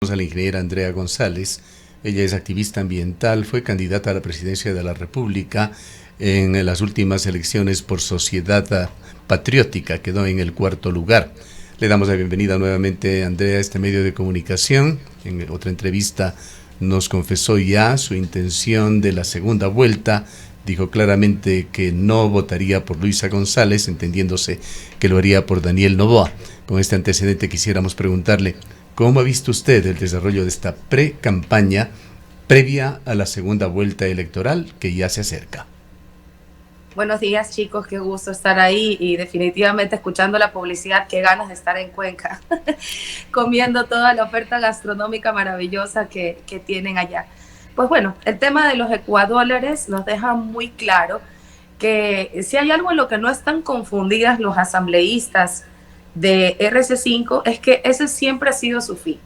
A la ingeniera Andrea González. Ella es activista ambiental, fue candidata a la presidencia de la República en las últimas elecciones por Sociedad Patriótica, quedó en el cuarto lugar. Le damos la bienvenida nuevamente, Andrea, a este medio de comunicación. En otra entrevista nos confesó ya su intención de la segunda vuelta. Dijo claramente que no votaría por Luisa González, entendiéndose que lo haría por Daniel Noboa. Con este antecedente quisiéramos preguntarle: ¿cómo ha visto usted el desarrollo de esta pre-campaña previa a la segunda vuelta electoral que ya se acerca? Buenos días, chicos, qué gusto estar ahí y definitivamente escuchando la publicidad, qué ganas de estar en Cuenca, comiendo toda la oferta gastronómica maravillosa que tienen allá. Pues bueno, el tema de los ecuadólares nos deja muy claro que si hay algo en lo que no están confundidas los asambleístas de RC5 es que ese siempre ha sido su fin.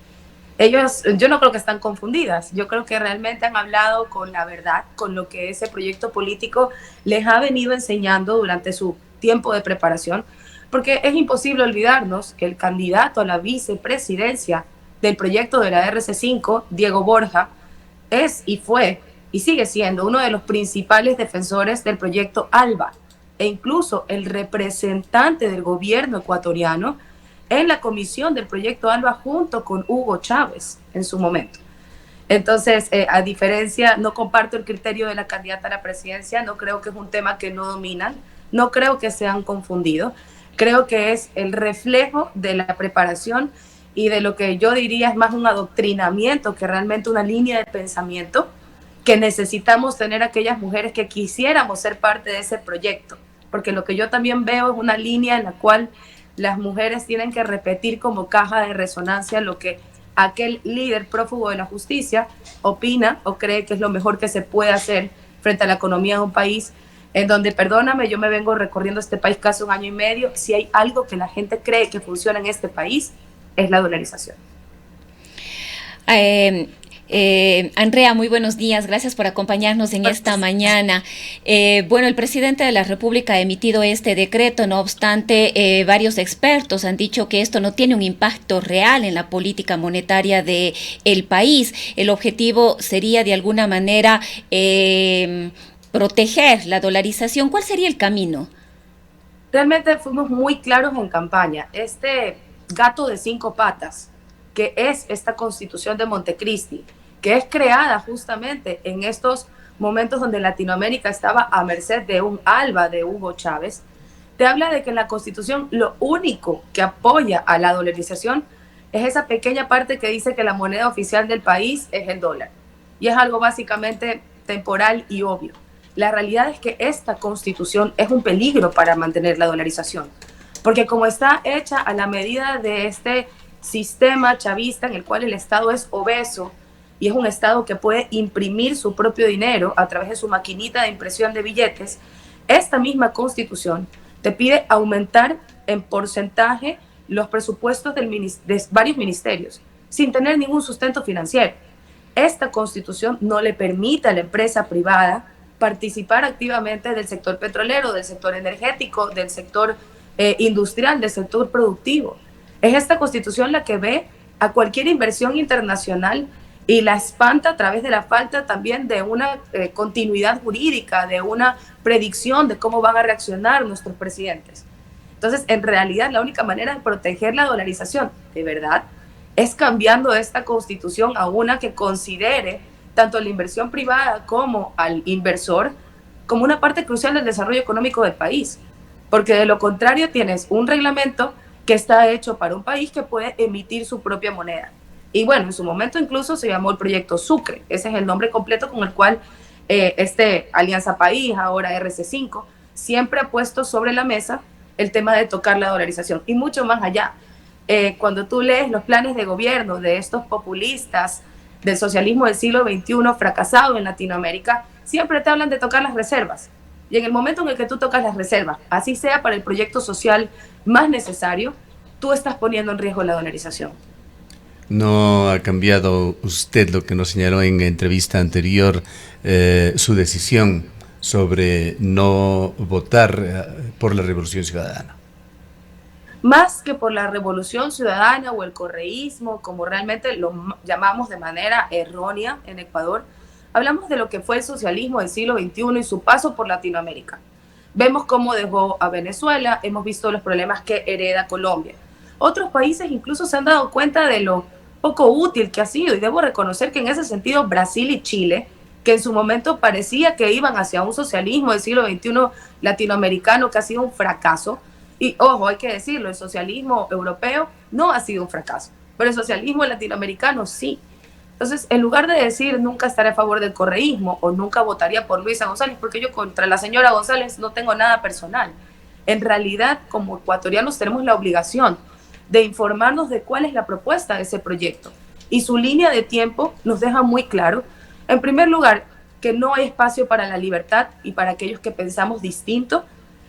Ellos, yo no creo que están confundidas, yo creo que realmente han hablado con la verdad, con lo que ese proyecto político les ha venido enseñando durante su tiempo de preparación, porque es imposible olvidarnos que el candidato a la vicepresidencia del proyecto de la RC5, Diego Borja, es y fue y sigue siendo uno de los principales defensores del proyecto ALBA e incluso el representante del gobierno ecuatoriano en la comisión del proyecto ALBA junto con Hugo Chávez en su momento. Entonces, a diferencia, no comparto el criterio de la candidata a la presidencia, no creo que es un tema que no dominan, no creo que se han confundido, creo que es el reflejo de la preparación y de lo que yo diría es más un adoctrinamiento que realmente una línea de pensamiento que necesitamos tener aquellas mujeres que quisiéramos ser parte de ese proyecto, porque lo que yo también veo es una línea en la cual las mujeres tienen que repetir como caja de resonancia lo que aquel líder prófugo de la justicia opina o cree que es lo mejor que se puede hacer frente a la economía de un país en donde, perdóname, yo me vengo recorriendo este país casi un año y medio, si hay algo que la gente cree que funciona en este país es la dolarización. Andrea, muy buenos días. Gracias por acompañarnos en esta mañana. Bueno, el presidente de la República ha emitido este decreto. No obstante, varios expertos han dicho que esto no tiene un impacto real en la política monetaria del país. El objetivo sería, de alguna manera, proteger la dolarización. ¿Cuál sería el camino? Realmente fuimos muy claros en campaña. Este gato de 5 patas, que es esta constitución de Montecristi, que es creada justamente en estos momentos donde Latinoamérica estaba a merced de un ALBA de Hugo Chávez, te habla de que en la constitución lo único que apoya a la dolarización es esa pequeña parte que dice que la moneda oficial del país es el dólar. Y es algo básicamente temporal y obvio. La realidad es que esta constitución es un peligro para mantener la dolarización, porque como está hecha a la medida de este sistema chavista en el cual el Estado es obeso y es un Estado que puede imprimir su propio dinero a través de su maquinita de impresión de billetes, esta misma constitución te pide aumentar en porcentaje los presupuestos de varios ministerios sin tener ningún sustento financiero. Esta constitución no le permite a la empresa privada participar activamente del sector petrolero, del sector energético, del sector industrial, del sector productivo. Es esta constitución la que ve a cualquier inversión internacional y la espanta a través de la falta también de una continuidad jurídica, de una predicción de cómo van a reaccionar nuestros presidentes. Entonces, en realidad, la única manera de proteger la dolarización, de verdad, es cambiando esta constitución a una que considere tanto a la inversión privada como al inversor como una parte crucial del desarrollo económico del país. Porque de lo contrario tienes un reglamento que está hecho para un país que puede emitir su propia moneda. Y bueno, en su momento incluso se llamó el proyecto Sucre, ese es el nombre completo con el cual Alianza País, ahora RC5, siempre ha puesto sobre la mesa el tema de tocar la dolarización y mucho más allá. Cuando tú lees los planes de gobierno de estos populistas del socialismo del siglo XXI fracasado en Latinoamérica, siempre te hablan de tocar las reservas. Y en el momento en el que tú tocas las reservas, así sea para el proyecto social más necesario, tú estás poniendo en riesgo la dolarización. ¿No ha cambiado usted, lo que nos señaló en la entrevista anterior, su decisión sobre no votar por la Revolución Ciudadana? más que por la revolución ciudadana o el correísmo, como realmente lo llamamos de manera errónea en Ecuador, hablamos de lo que fue el socialismo del siglo XXI y su paso por Latinoamérica. Vemos cómo dejó a Venezuela, hemos visto los problemas que hereda Colombia. Otros países incluso se han dado cuenta de lo poco útil que ha sido, y debo reconocer que en ese sentido Brasil y Chile, que en su momento parecía que iban hacia un socialismo del siglo XXI latinoamericano que ha sido un fracaso, y ojo, hay que decirlo, el socialismo europeo no ha sido un fracaso, pero el socialismo latinoamericano sí. Entonces, en lugar de decir nunca estaré a favor del correísmo o nunca votaría por Luisa González, porque yo contra la señora González no tengo nada personal, en realidad como ecuatorianos tenemos la obligación de informarnos de cuál es la propuesta de ese proyecto. Y su línea de tiempo nos deja muy claro, en primer lugar, que no hay espacio para la libertad y para aquellos que pensamos distinto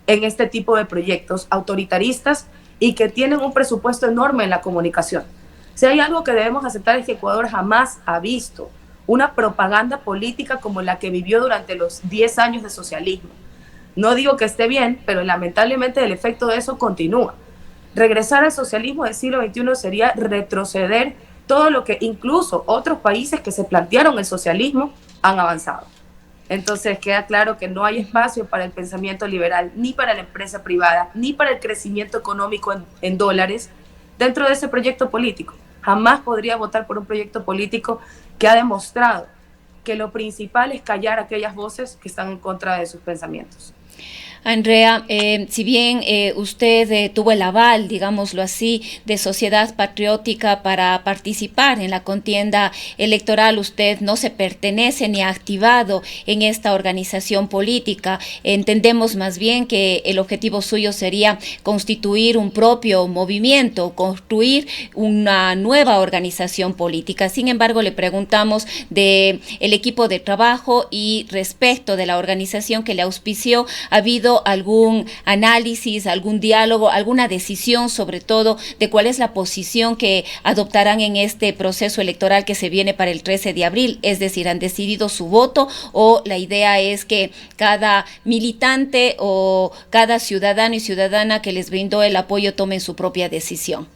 en este tipo de proyectos autoritaristas y que tienen un presupuesto enorme en la comunicación. Si hay algo que debemos aceptar es que Ecuador jamás ha visto una propaganda política como la que vivió durante los 10 años de socialismo. No digo que esté bien, pero lamentablemente el efecto de eso continúa. Regresar al socialismo del siglo XXI sería retroceder todo lo que incluso otros países que se plantearon el socialismo han avanzado. Entonces queda claro que no hay espacio para el pensamiento liberal, ni para la empresa privada, ni para el crecimiento económico en dólares dentro de ese proyecto político. Jamás podría votar por un proyecto político que ha demostrado que lo principal es callar aquellas voces que están en contra de sus pensamientos. Andrea, si bien usted tuvo el aval, digámoslo así, de Sociedad Patriótica para participar en la contienda electoral, usted no se pertenece ni ha activado en esta organización política. Entendemos más bien que el objetivo suyo sería constituir un propio movimiento, construir una nueva organización política. Sin embargo, le preguntamos del equipo de trabajo y respecto de la organización que le auspició, ¿ha habido algún análisis, algún diálogo, alguna decisión sobre todo de cuál es la posición que adoptarán en este proceso electoral que se viene para el 13 de abril? Es decir, ¿han decidido su voto o la idea es que cada militante o cada ciudadano y ciudadana que les brindó el apoyo tomen su propia decisión?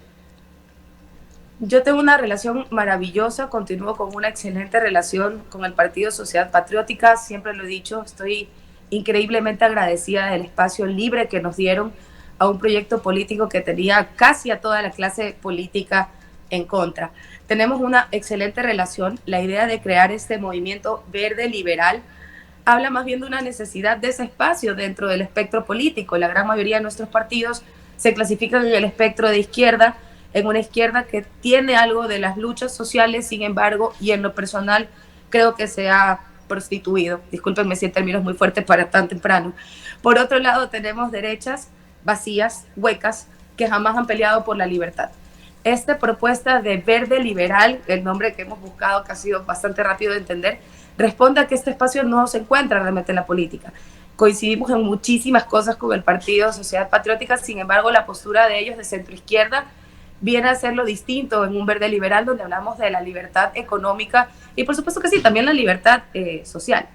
Yo tengo una relación maravillosa, continúo con una excelente relación con el Partido Sociedad Patriótica, siempre lo he dicho, estoy increíblemente agradecida del espacio libre que nos dieron a un proyecto político que tenía casi a toda la clase política en contra. Tenemos una excelente relación. La idea de crear este movimiento verde liberal habla más bien de una necesidad de ese espacio dentro del espectro político. La gran mayoría de nuestros partidos se clasifican en el espectro de izquierda, en una izquierda que tiene algo de las luchas sociales, sin embargo, y en lo personal creo que se ha prostituido, discúlpenme si el término es muy fuerte para tan temprano. Por otro lado, tenemos derechas vacías, huecas, que jamás han peleado por la libertad. Esta propuesta de verde liberal, el nombre que hemos buscado, que ha sido bastante rápido de entender, responde a que este espacio no se encuentra realmente en la política. Coincidimos en muchísimas cosas con el Partido Sociedad Patriótica, sin embargo, la postura de ellos de centroizquierda viene a ser lo distinto en un verde liberal donde hablamos de la libertad económica y por supuesto que sí, también la libertad social.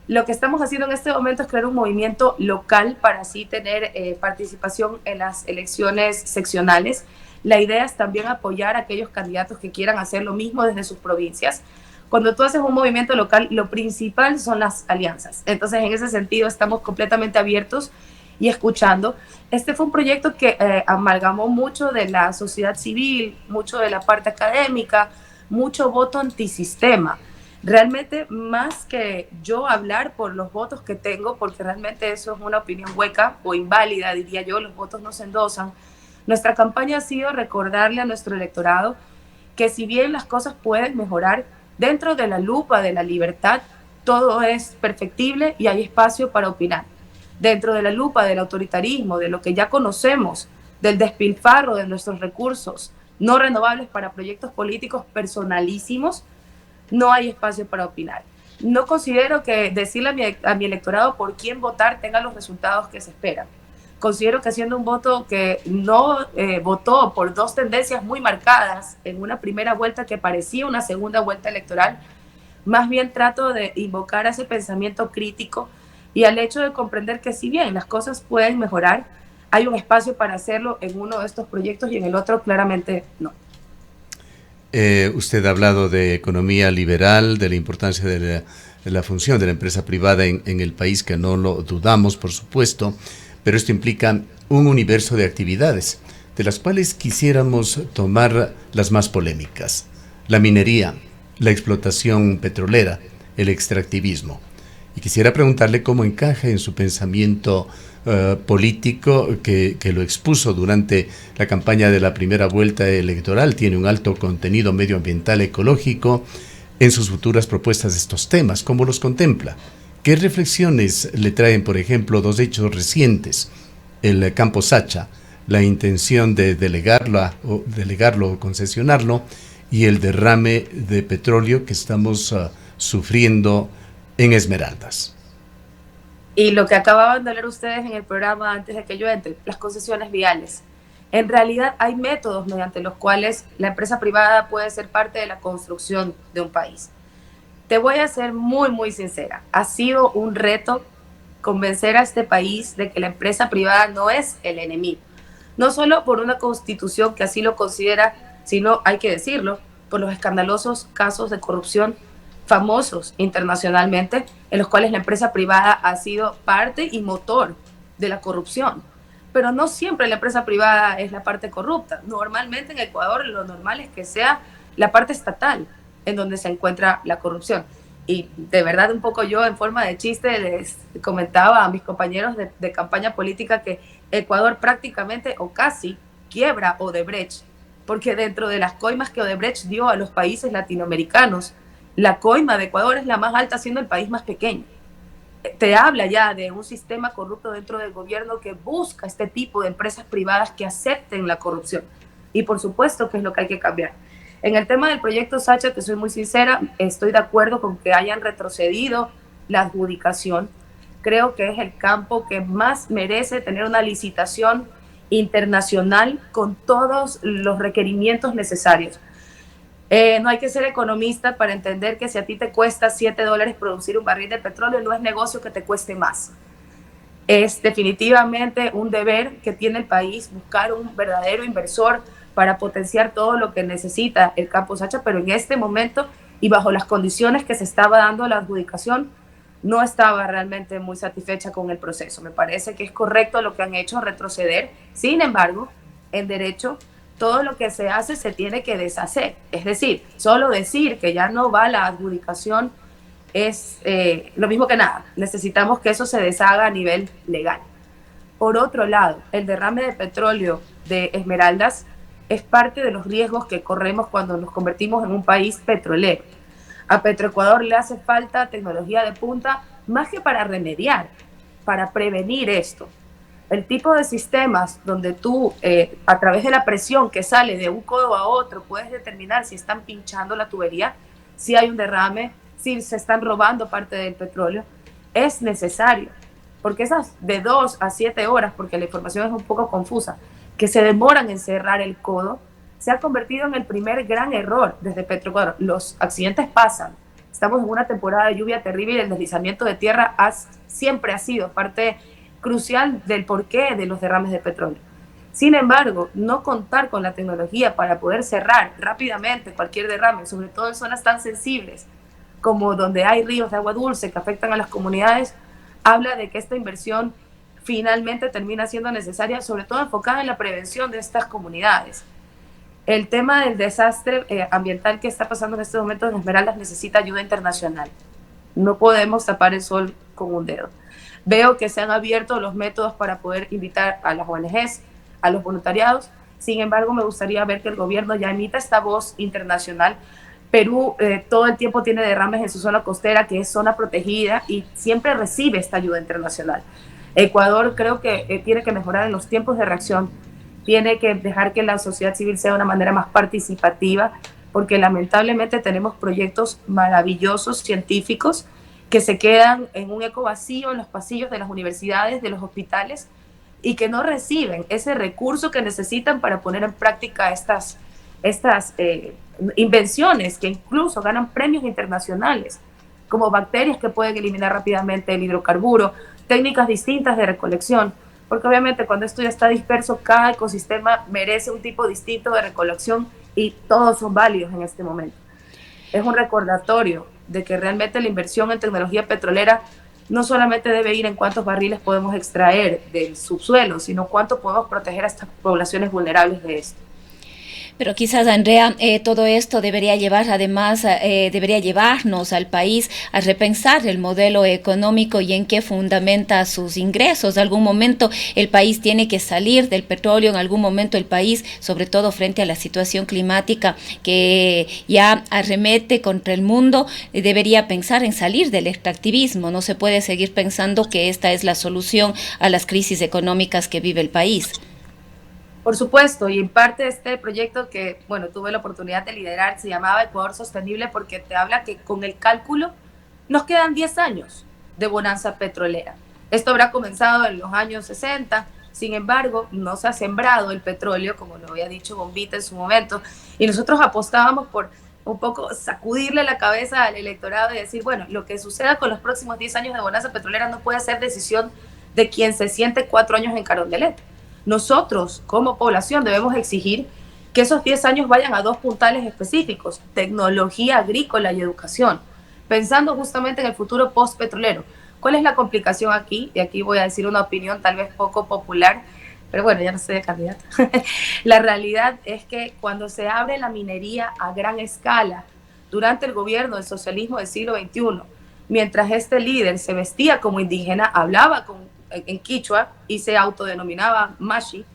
Lo que estamos haciendo en este momento es crear un movimiento local para así tener participación en las elecciones seccionales. La idea es también apoyar a aquellos candidatos que quieran hacer lo mismo desde sus provincias. Cuando tú haces un movimiento local, lo principal son las alianzas. Entonces, en ese sentido, estamos completamente abiertos y escuchando. Este fue un proyecto que amalgamó mucho de la sociedad civil, mucho de la parte académica, mucho voto antisistema. Realmente, más que yo hablar por los votos que tengo, porque realmente eso es una opinión hueca o inválida, diría yo, los votos no se endosan. Nuestra campaña ha sido recordarle a nuestro electorado que si bien las cosas pueden mejorar, dentro de la lupa de la libertad, todo es perfectible y hay espacio para opinar. Dentro de la lupa del autoritarismo, de lo que ya conocemos, del despilfarro de nuestros recursos no renovables para proyectos políticos personalísimos, no hay espacio para opinar. No considero que decirle a mi electorado por quién votar tenga los resultados que se esperan. Considero que haciendo un voto que no votó por dos tendencias muy marcadas en una primera vuelta que parecía una segunda vuelta electoral, más bien trato de invocar a ese pensamiento crítico y al hecho de comprender que si bien las cosas pueden mejorar, hay un espacio para hacerlo en uno de estos proyectos y en el otro claramente no. Usted ha hablado de economía liberal, de la importancia de la función de la empresa privada en el país, que no lo dudamos, por supuesto, pero esto implica un universo de actividades, de las cuales quisiéramos tomar las más polémicas: la minería, la explotación petrolera, el extractivismo. Y quisiera preguntarle cómo encaja en su pensamiento político que lo expuso durante la campaña de la primera vuelta electoral. Tiene un alto contenido medioambiental ecológico en sus futuras propuestas de estos temas. ¿Cómo los contempla? ¿Qué reflexiones le traen, por ejemplo, dos hechos recientes? El campo Sacha, la intención de delegarlo o concesionarlo, y el derrame de petróleo que estamos sufriendo en Esmeraldas. Y lo que acababan de leer ustedes en el programa antes de que yo entre, las concesiones viales. En realidad hay métodos mediante los cuales la empresa privada puede ser parte de la construcción de un país. Te voy a ser muy, muy sincera. Ha sido un reto convencer a este país de que la empresa privada no es el enemigo. No solo por una constitución que así lo considera, sino, hay que decirlo, por los escandalosos casos de corrupción famosos internacionalmente, en los cuales la empresa privada ha sido parte y motor de la corrupción. Pero no siempre la empresa privada es la parte corrupta. Normalmente en Ecuador lo normal es que sea la parte estatal en donde se encuentra la corrupción. Y de verdad, un poco yo en forma de chiste les comentaba a mis compañeros de campaña política que Ecuador prácticamente o casi quiebra Odebrecht, porque dentro de las coimas que Odebrecht dio a los países latinoamericanos, la coima de Ecuador es la más alta, siendo el país más pequeño. Te habla ya de un sistema corrupto dentro del gobierno que busca este tipo de empresas privadas que acepten la corrupción. Y por supuesto que es lo que hay que cambiar. En el tema del proyecto Sacha, te soy muy sincera, estoy de acuerdo con que hayan retrocedido la adjudicación. Creo que es el campo que más merece tener una licitación internacional con todos los requerimientos necesarios. No hay que ser economista para entender que si a ti te cuesta $7 producir un barril de petróleo, no es negocio que te cueste más. Es definitivamente un deber que tiene el país buscar un verdadero inversor para potenciar todo lo que necesita el campo Sacha, pero en este momento y bajo las condiciones que se estaba dando la adjudicación, no estaba realmente muy satisfecha con el proceso. Me parece que es correcto lo que han hecho, retroceder. Sin embargo, en derecho, todo lo que se hace se tiene que deshacer. Es decir, solo decir que ya no va la adjudicación es lo mismo que nada. Necesitamos que eso se deshaga a nivel legal. Por otro lado, el derrame de petróleo de Esmeraldas es parte de los riesgos que corremos cuando nos convertimos en un país petrolero. A Petroecuador le hace falta tecnología de punta, más que para remediar, para prevenir esto. El tipo de sistemas donde tú, a través de la presión que sale de un codo a otro, puedes determinar si están pinchando la tubería, si hay un derrame, si se están robando parte del petróleo, es necesario. Porque esas de 2 a 7 horas, porque la información es un poco confusa, que se demoran en cerrar el codo, se ha convertido en el primer gran error desde Petroecuador. Los accidentes pasan. Estamos en una temporada de lluvia terrible y el deslizamiento de tierra siempre ha sido parte crucial del porqué de los derrames de petróleo. Sin embargo, no contar con la tecnología para poder cerrar rápidamente cualquier derrame, sobre todo en zonas tan sensibles como donde hay ríos de agua dulce que afectan a las comunidades, habla de que esta inversión finalmente termina siendo necesaria, sobre todo enfocada en la prevención de estas comunidades. El tema del desastre ambiental que está pasando en este momento en Esmeraldas necesita ayuda internacional. No podemos tapar el sol con un dedo. Veo que se han abierto los métodos para poder invitar a las ONGs, a los voluntariados. Sin embargo, me gustaría ver que el gobierno ya emita esta voz internacional. Perú todo el tiempo tiene derrames en su zona costera, que es zona protegida, y siempre recibe esta ayuda internacional. Ecuador creo que tiene que mejorar en los tiempos de reacción, tiene que dejar que la sociedad civil sea de una manera más participativa, porque lamentablemente tenemos proyectos maravillosos científicos que se quedan en un eco vacío en los pasillos de las universidades, de los hospitales, y que no reciben ese recurso que necesitan para poner en práctica estas invenciones que incluso ganan premios internacionales, como bacterias que pueden eliminar rápidamente el hidrocarburo, técnicas distintas de recolección. porque obviamente cuando esto ya está disperso, cada ecosistema merece un tipo distinto de recolección y todos son válidos en este momento. Es un recordatorio de que realmente la inversión en tecnología petrolera no solamente debe ir en cuántos barriles podemos extraer del subsuelo, sino cuánto podemos proteger a estas poblaciones vulnerables de esto. Pero quizás, Andrea, todo esto debería llevar, además, debería llevarnos al país a repensar el modelo económico y en qué fundamenta sus ingresos. En algún momento el país tiene que salir del petróleo, en algún momento el país, sobre todo frente a la situación climática que ya arremete contra el mundo, debería pensar en salir del extractivismo. No se puede seguir pensando que esta es la solución a las crisis económicas que vive el país. Por supuesto, y en parte este proyecto que, bueno, tuve la oportunidad de liderar, se llamaba Ecuador Sostenible, porque te habla que con el cálculo nos quedan 10 años de bonanza petrolera. Esto habrá comenzado en los años 60, sin embargo, no se ha sembrado el petróleo, como lo había dicho Bombita en su momento, y nosotros apostábamos por un poco sacudirle la cabeza al electorado y decir, bueno, lo que suceda con los próximos 10 años de bonanza petrolera no puede ser decisión de quien se siente 4 años en Carondelet. Nosotros, como población, debemos exigir que esos 10 años vayan a 2 puntales específicos: tecnología agrícola y educación, pensando justamente en el futuro post-petrolero. ¿Cuál es la complicación aquí? Y aquí voy a decir una opinión tal vez poco popular, pero bueno, ya no soy de candidata. La realidad es que cuando se abre la minería a gran escala durante el gobierno del socialismo del siglo XXI, mientras este líder se vestía como indígena, hablaba en quichua y se autodenominaba Mashi,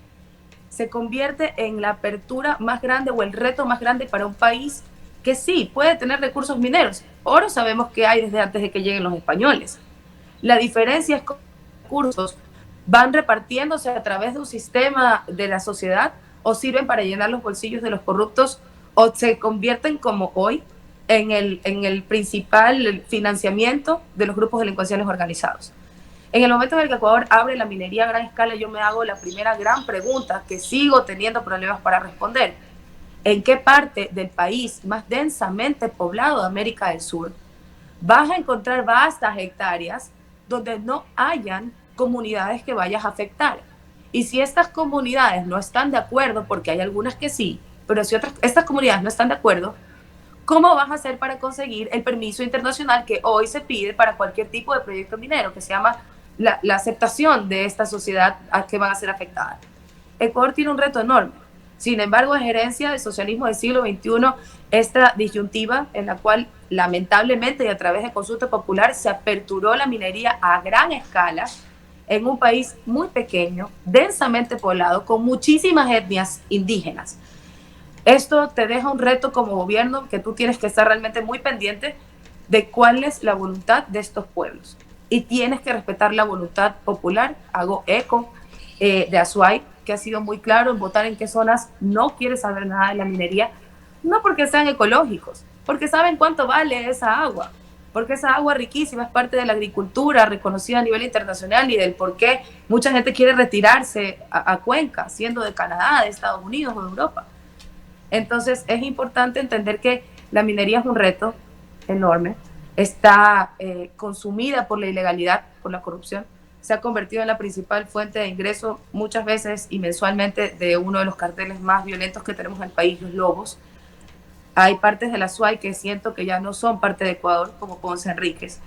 se convierte en la apertura más grande o el reto más grande para un país que sí puede tener recursos mineros. Oro sabemos que hay desde antes de que lleguen los españoles. La diferencia es que los recursos van repartiéndose a través de un sistema de la sociedad o sirven para llenar los bolsillos de los corruptos o se convierten, como hoy, en el principal financiamiento de los grupos delincuenciales organizados. En el momento en el que Ecuador abre la minería a gran escala, yo me hago la primera gran pregunta que sigo teniendo problemas para responder. ¿En qué parte del país más densamente poblado de América del Sur vas a encontrar vastas hectáreas donde no hayan comunidades que vayas a afectar? Y si estas comunidades no están de acuerdo, porque hay algunas que sí, pero si estas comunidades no están de acuerdo, ¿cómo vas a hacer para conseguir el permiso internacional que hoy se pide para cualquier tipo de proyecto minero, que se llama la aceptación de esta sociedad a que van a ser afectadas? Ecuador tiene un reto enorme. Sin embargo, es herencia del socialismo del siglo XXI esta disyuntiva en la cual, lamentablemente y a través de consulta popular, se aperturó la minería a gran escala en un país muy pequeño, densamente poblado, con muchísimas etnias indígenas. Esto te deja un reto como gobierno que tú tienes que estar realmente muy pendiente de cuál es la voluntad de estos pueblos. Y tienes que respetar la voluntad popular. Hago eco de Azuay, que ha sido muy claro en votar en qué zonas no quiere saber nada de la minería, no porque sean ecológicos, porque saben cuánto vale esa agua, porque esa agua riquísima es parte de la agricultura reconocida a nivel internacional y del por qué mucha gente quiere retirarse a Cuenca, siendo de Canadá, de Estados Unidos o de Europa. Entonces es importante entender que la minería es un reto enorme, está consumida por la ilegalidad, por la corrupción, se ha convertido en la principal fuente de ingreso muchas veces y mensualmente de uno de los carteles más violentos que tenemos en el país, los Lobos. Hay partes de la SUAY que siento que ya no son parte de Ecuador, como Ponce Enríquez.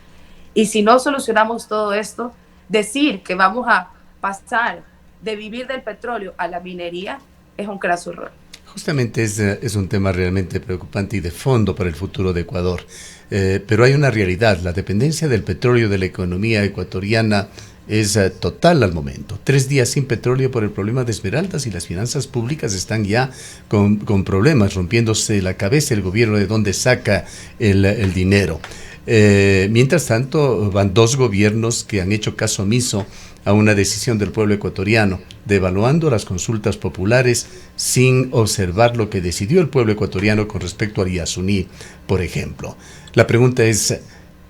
Y si no solucionamos todo esto, decir que vamos a pasar de vivir del petróleo a la minería es un craso error. Justamente es un tema realmente preocupante y de fondo para el futuro de Ecuador. Pero hay una realidad: la dependencia del petróleo de la economía ecuatoriana es total al momento. 3 días sin petróleo por el problema de Esmeraldas y las finanzas públicas están ya con problemas, rompiéndose la cabeza el gobierno de dónde saca el dinero. Mientras tanto, van 2 gobiernos que han hecho caso omiso a una decisión del pueblo ecuatoriano, devaluando las consultas populares sin observar lo que decidió el pueblo ecuatoriano con respecto al Yasuní, por ejemplo. La pregunta es: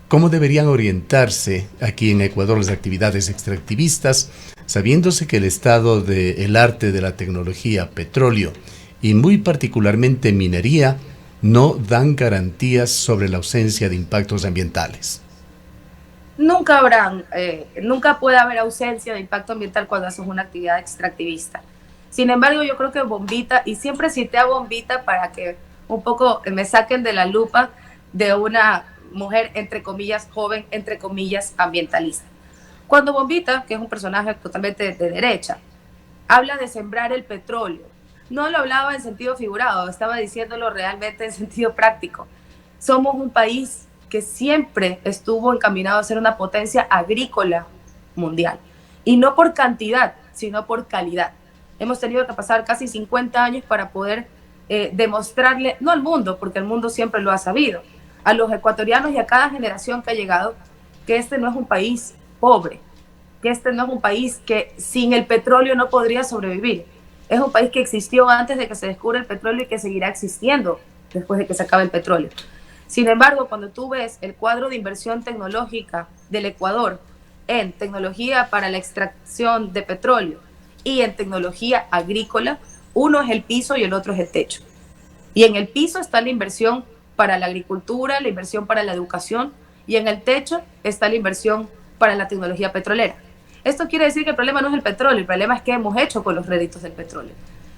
¿cómo deberían orientarse aquí en Ecuador las actividades extractivistas, sabiéndose que el estado del arte de la tecnología, petróleo y muy particularmente minería no dan garantías sobre la ausencia de impactos ambientales? nunca puede haber ausencia de impacto ambiental cuando haces una actividad extractivista. Sin embargo, yo creo que Bombita, y siempre cité a Bombita para que un poco me saquen de la lupa de una mujer, entre comillas, joven, entre comillas, ambientalista. Cuando Bombita, que es un personaje totalmente de derecha, habla de sembrar el petróleo, no lo hablaba en sentido figurado, estaba diciéndolo realmente en sentido práctico. Somos un país que siempre estuvo encaminado a ser una potencia agrícola mundial. Y no por cantidad, sino por calidad. Hemos tenido que pasar casi 50 años para poder demostrarle, no al mundo, porque el mundo siempre lo ha sabido, a los ecuatorianos y a cada generación que ha llegado, que este no es un país pobre, que este no es un país que sin el petróleo no podría sobrevivir. Es un país que existió antes de que se descubra el petróleo y que seguirá existiendo después de que se acabe el petróleo. Sin embargo, cuando tú ves el cuadro de inversión tecnológica del Ecuador en tecnología para la extracción de petróleo y en tecnología agrícola, uno es el piso y el otro es el techo. Y en el piso está la inversión para la agricultura, la inversión para la educación, y en el techo está la inversión para la tecnología petrolera. Esto quiere decir que el problema no es el petróleo, el problema es qué hemos hecho con los réditos del petróleo.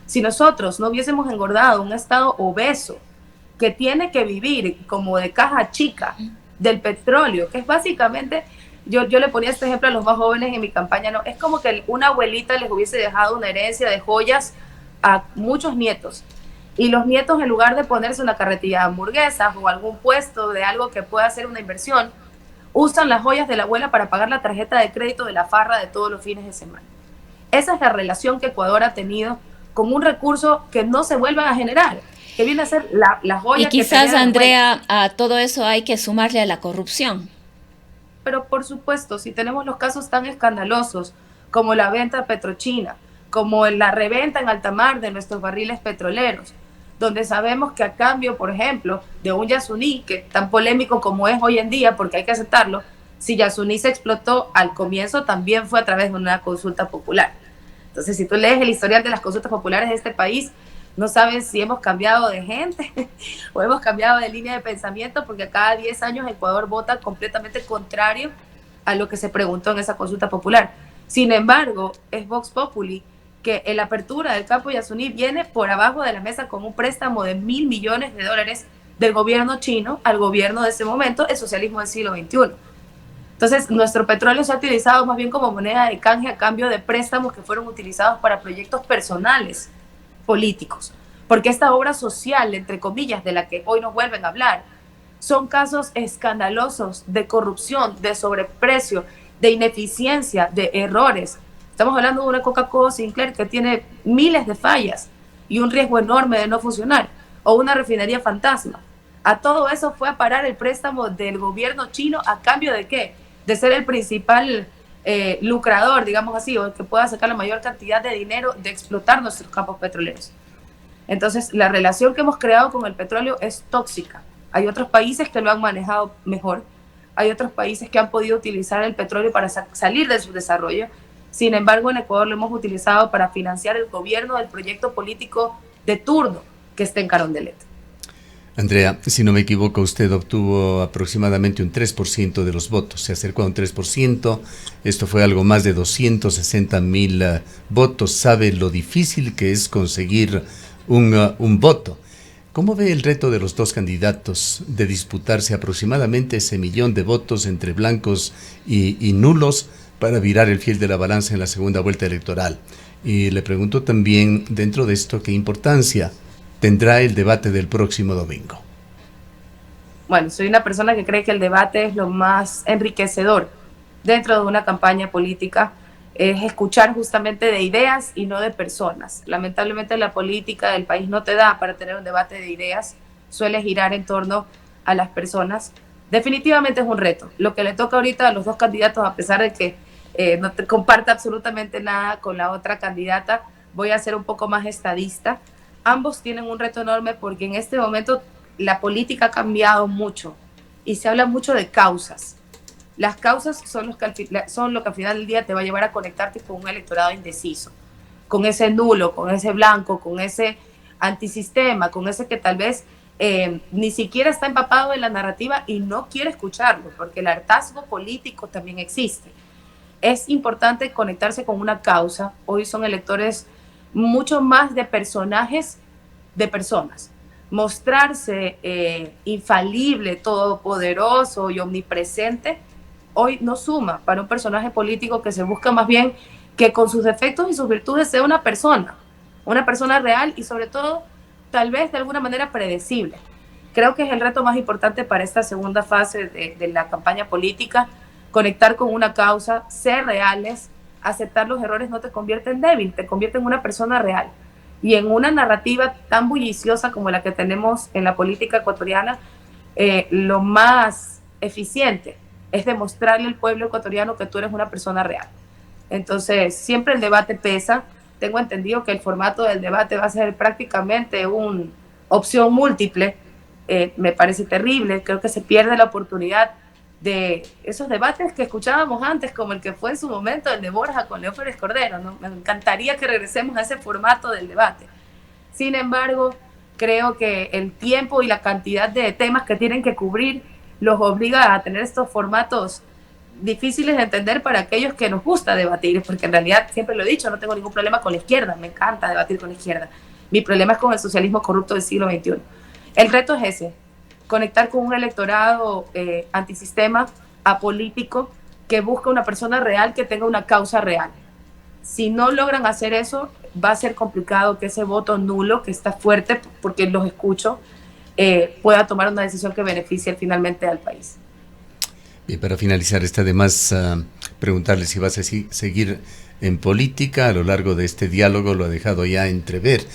Si nosotros no hubiésemos engordado un estado obeso que tiene que vivir como de caja chica del petróleo, que es básicamente, yo le ponía este ejemplo a los más jóvenes en mi campaña, ¿no? Es como que una abuelita les hubiese dejado una herencia de joyas a muchos nietos, y los nietos, en lugar de ponerse una carretilla de hamburguesas o algún puesto de algo que pueda ser una inversión, usan las joyas de la abuela para pagar la tarjeta de crédito de la farra de todos los fines de semana. Esa es la relación que Ecuador ha tenido con un recurso que no se vuelve a generar, que viene a ser la joya. Y quizás, Andrea, a todo eso hay que sumarle a la corrupción. Pero por supuesto, si tenemos los casos tan escandalosos como la venta a Petrochina, como la reventa en alta mar de nuestros barriles petroleros, donde sabemos que a cambio, por ejemplo, de un Yasuní, que tan polémico como es hoy en día, porque hay que aceptarlo, si Yasuní se explotó al comienzo, también fue a través de una consulta popular. Entonces, si tú lees el historial de las consultas populares de este país, no sabes si hemos cambiado de gente o hemos cambiado de línea de pensamiento, porque cada 10 años Ecuador vota completamente contrario a lo que se preguntó en esa consulta popular. Sin embargo, es Vox Populi que la apertura del campo Yasuní viene por abajo de la mesa con un préstamo de $1.000 millones del gobierno chino al gobierno de ese momento, el socialismo del siglo XXI. Entonces, nuestro petróleo se ha utilizado más bien como moneda de canje a cambio de préstamos que fueron utilizados para proyectos personales políticos. Porque esta obra social, entre comillas, de la que hoy nos vuelven a hablar, son casos escandalosos de corrupción, de sobreprecio, de ineficiencia, de errores. Estamos hablando de una Coca-Cola Sinclair que tiene miles de fallas y un riesgo enorme de no funcionar, o una refinería fantasma. A todo eso fue a parar el préstamo del gobierno chino a cambio de ¿qué? De ser el principal lucrador, digamos así, o el que pueda sacar la mayor cantidad de dinero de explotar nuestros campos petroleros. Entonces, la relación que hemos creado con el petróleo es tóxica. Hay otros países que lo han manejado mejor, hay otros países que han podido utilizar el petróleo para salir de su desarrollo. Sin embargo, en Ecuador lo hemos utilizado para financiar el gobierno del proyecto político de turno que está en Carondelet. Andrea, si no me equivoco, usted obtuvo aproximadamente un 3% de los votos, se acercó a un 3%, esto fue algo más de 260,000 votos. ¿Sabe lo difícil que es conseguir un voto? ¿Cómo ve el reto de los dos candidatos de disputarse aproximadamente ese 1.000.000 de votos entre blancos y nulos para virar el fiel de la balanza en la segunda vuelta electoral? Y le pregunto también, dentro de esto, ¿qué importancia tendrá el debate del próximo domingo? Bueno, soy una persona que cree que el debate es lo más enriquecedor dentro de una campaña política, es escuchar justamente de ideas y no de personas. Lamentablemente la política del país no te da para tener un debate de ideas, suele girar en torno a las personas. Definitivamente es un reto. Lo que le toca ahorita a los dos candidatos, a pesar de que no te comparta absolutamente nada con la otra candidata, voy a ser un poco más estadista. Ambos tienen un reto enorme porque en este momento la política ha cambiado mucho y se habla mucho de causas. Las causas son lo que al final del día te va a llevar a conectarte con un electorado indeciso, con ese nulo, con ese blanco, con ese antisistema, con ese que tal vez ni siquiera está empapado en la narrativa y no quiere escucharlo, porque el hartazgo político también existe. Es importante conectarse con una causa. Hoy son electores mucho más de personajes, de personas. Mostrarse infalible, todopoderoso y omnipresente, hoy no suma para un personaje político que se busca más bien que con sus defectos y sus virtudes sea una persona real y sobre todo tal vez de alguna manera predecible. Creo que es el reto más importante para esta segunda fase de la campaña política, conectar con una causa, ser reales, aceptar los errores no te convierte en débil, te convierte en una persona real. Y en una narrativa tan bulliciosa como la que tenemos en la política ecuatoriana, lo más eficiente es demostrarle al pueblo ecuatoriano que tú eres una persona real. Entonces, siempre el debate pesa. Tengo entendido que el formato del debate va a ser prácticamente una opción múltiple. Me parece terrible. Creo que se pierde la oportunidad de esos debates que escuchábamos antes, como el que fue en su momento el de Borja con Leo Pérez Cordero, ¿no? Me encantaría que regresemos a ese formato del debate. Sin embargo, creo que el tiempo y la cantidad de temas que tienen que cubrir los obliga a tener estos formatos difíciles de entender para aquellos que nos gusta debatir, porque en realidad, siempre lo he dicho, no tengo ningún problema con la izquierda, me encanta debatir con la izquierda. Mi problema es con el socialismo corrupto del siglo XXI. El reto es ese, conectar con un electorado antisistema, apolítico, que busca una persona real, que tenga una causa real. Si no logran hacer eso, va a ser complicado que ese voto nulo, que está fuerte, porque los escucho, pueda tomar una decisión que beneficie finalmente al país. Bien, para finalizar, está de más preguntarle si vas a seguir en política a lo largo de este diálogo, lo ha dejado ya entrever.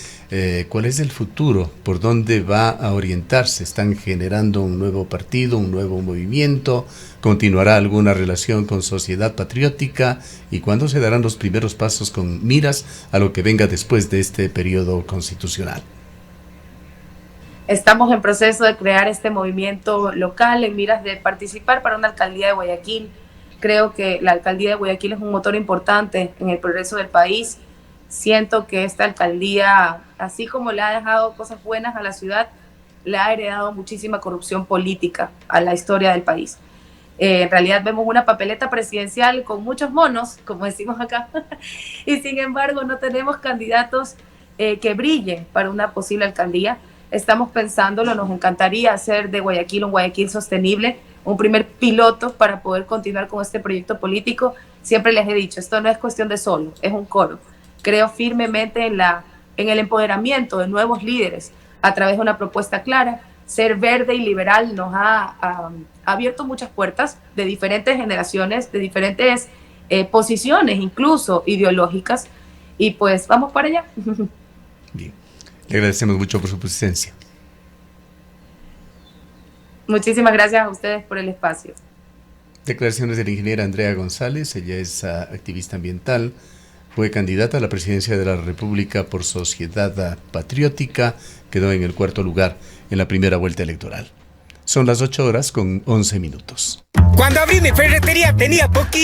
¿Cuál es el futuro? ¿Por dónde va a orientarse? ¿Están generando un nuevo partido, un nuevo movimiento? ¿Continuará alguna relación con Sociedad Patriótica? ¿Y cuándo se darán los primeros pasos con miras a lo que venga después de este periodo constitucional? Estamos en proceso de crear este movimiento local en miras de participar para una alcaldía de Guayaquil. Creo que la alcaldía de Guayaquil es un motor importante en el progreso del país. Siento que esta alcaldía, así como le ha dejado cosas buenas a la ciudad, le ha heredado muchísima corrupción política a la historia del país. En realidad vemos una papeleta presidencial con muchos monos, como decimos acá, y sin embargo no tenemos candidatos que brillen para una posible alcaldía. Estamos pensándolo, nos encantaría hacer de Guayaquil un Guayaquil sostenible, un primer piloto para poder continuar con este proyecto político. Siempre les he dicho, esto no es cuestión de solo, es un coro. Creo firmemente en el empoderamiento de nuevos líderes a través de una propuesta clara. Ser verde y liberal nos ha abierto muchas puertas de diferentes generaciones, de diferentes posiciones, incluso ideológicas, y pues vamos para allá. Bien. Le agradecemos mucho por su presencia. Muchísimas gracias a ustedes por el espacio. Declaraciones de la ingeniera Andrea González. Ella es activista ambiental, fue candidata a la presidencia de la República por Sociedad Patriótica, quedó en el 4º lugar en la primera vuelta electoral. Son las 8:11. Cuando abrí mi ferretería tenía poquito.